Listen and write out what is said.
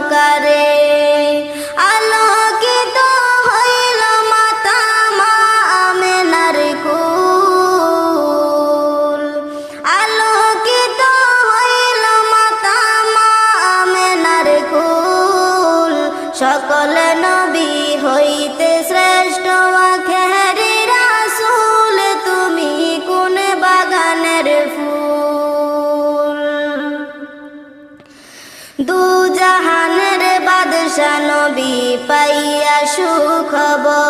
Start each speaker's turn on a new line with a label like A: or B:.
A: অন্ধকারে আলোকিত হইল মাতা মা আমেনার কুল, আলোকিত হইল মাতা মা আমেনার কুল। সকল নবী হইতে শ্রেষ্ঠ আখেরি রাসূল, তুমি কোন বাগানের ফুল। দু জাহানের বাদশা নবী পাইয়া সুখবর,